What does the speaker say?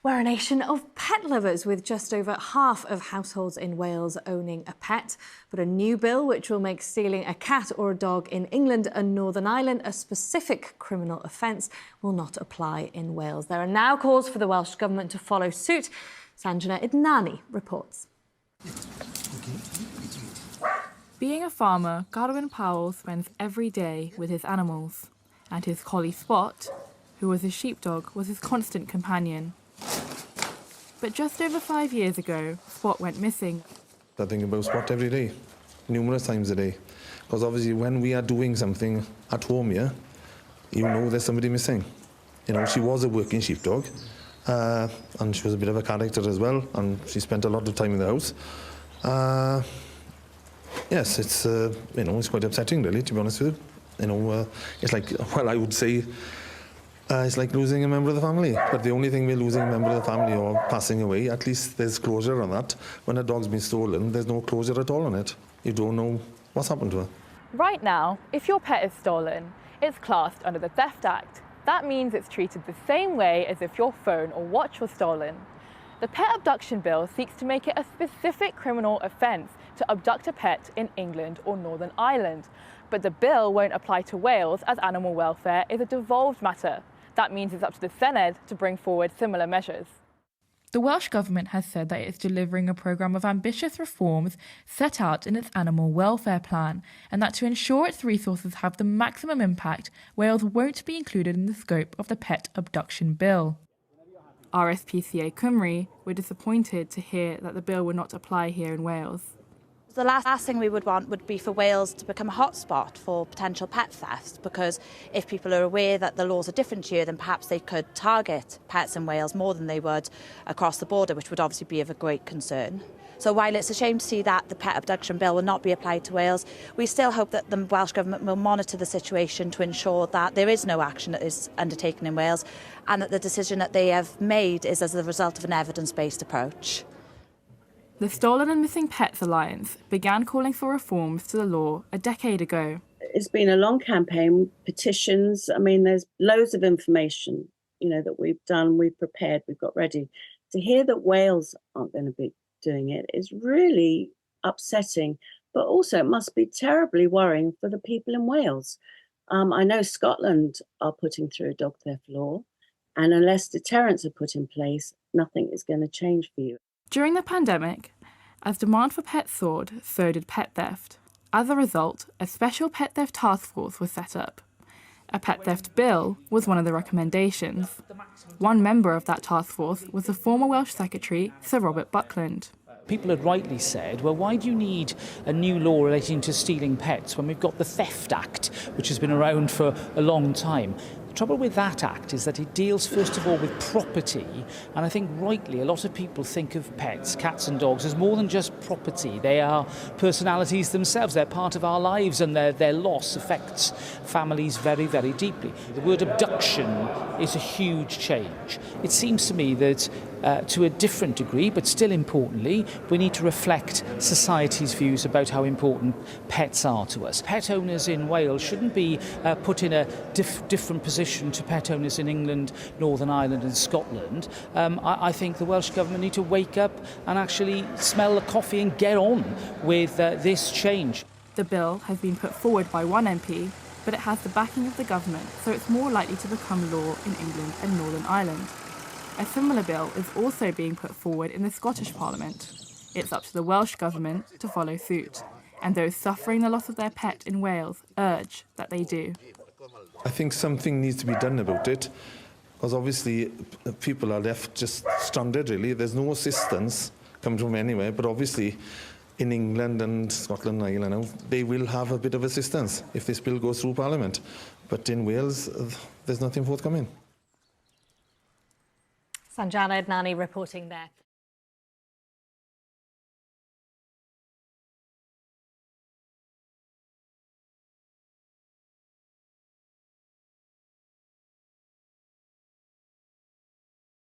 We're a nation of pet lovers, with just over half of households in Wales owning a pet. But a new bill which will make stealing a cat or a dog in England and Northern Ireland a specific criminal offence will not apply in Wales. There are now calls for the Welsh Government to follow suit. Sanjana Idnani reports. Being a farmer, Garwin Powell spends every day with his animals. And his collie Spot, who was his sheepdog, was his constant companion. But just over 5 years ago, Spot went missing. I think about Spot every day, numerous times a day. Because obviously when we are doing something at home here, you know there's somebody missing. You know, she was a working sheepdog, and she was a bit of a character as well, and she spent a lot of time in the house. Yes, it's, you know, it's quite upsetting really, to be honest with you. You know, it's like, well, I would say, it's like losing a member of the family. But the only thing we're losing a member of the family or passing away, at least there's closure on that. When a dog's been stolen, there's no closure at all on it. You don't know what's happened to her. Right now, if your pet is stolen, it's classed under the Theft Act. That means it's treated the same way as if your phone or watch was stolen. The Pet Abduction Bill seeks to make it a specific criminal offence to abduct a pet in England or Northern Ireland. But the bill won't apply to Wales, as animal welfare is a devolved matter. That means it's up to the Senedd to bring forward similar measures. The Welsh Government has said that it is delivering a programme of ambitious reforms set out in its animal welfare plan, and that to ensure its resources have the maximum impact, Wales won't be included in the scope of the Pet Abduction Bill. RSPCA Cymru were disappointed to hear that the bill would not apply here in Wales. The last thing we would want would be for Wales to become a hotspot for potential pet thefts, because if people are aware that the laws are different here, then perhaps they could target pets in Wales more than they would across the border, which would obviously be of a great concern. So while it's a shame to see that the Pet Abduction Bill will not be applied to Wales, we still hope that the Welsh Government will monitor the situation to ensure that there is no action that is undertaken in Wales, and that the decision that they have made is as a result of an evidence-based approach. The Stolen and Missing Pets Alliance began calling for reforms to the law a decade ago. It's been a long campaign, petitions. I mean, there's loads of information, you know, that we've done, we've prepared, we've got ready. To hear that Wales aren't going to be doing it is really upsetting, but also it must be terribly worrying for the people in Wales. I know Scotland are putting through a dog theft law, and unless deterrents are put in place, nothing is going to change for you. During the pandemic, as demand for pets soared, so did pet theft. As a result, a special pet theft task force was set up. A pet theft bill was one of the recommendations. One member of that task force was the former Welsh Secretary, Sir Robert Buckland. People had rightly said, well, why do you need a new law relating to stealing pets when we've got the Theft Act, which has been around for a long time? The trouble with that act is that it deals first of all with property, and I think rightly a lot of people think of pets, cats and dogs, as more than just property. They are personalities themselves, they're part of our lives, and their loss affects families very, very deeply. The word abduction is a huge change. It seems to me that to a different degree, but still importantly, we need to reflect society's views about how important pets are to us. Pet owners in Wales shouldn't be put in a different position to pet owners in England, Northern Ireland and Scotland. I think the Welsh Government need to wake up and actually smell the coffee and get on with this change. The bill has been put forward by one MP, but it has the backing of the government, so it's more likely to become law in England and Northern Ireland. A similar bill is also being put forward in the Scottish Parliament. It's up to the Welsh Government to follow suit, and those suffering the loss of their pet in Wales urge that they do. I think something needs to be done about it, because obviously people are left just stranded really. There's no assistance coming from anywhere, but obviously in England and Scotland and Ireland, they will have a bit of assistance if this bill goes through Parliament. But in Wales, there's nothing forthcoming. Sanjana Idnani reporting there.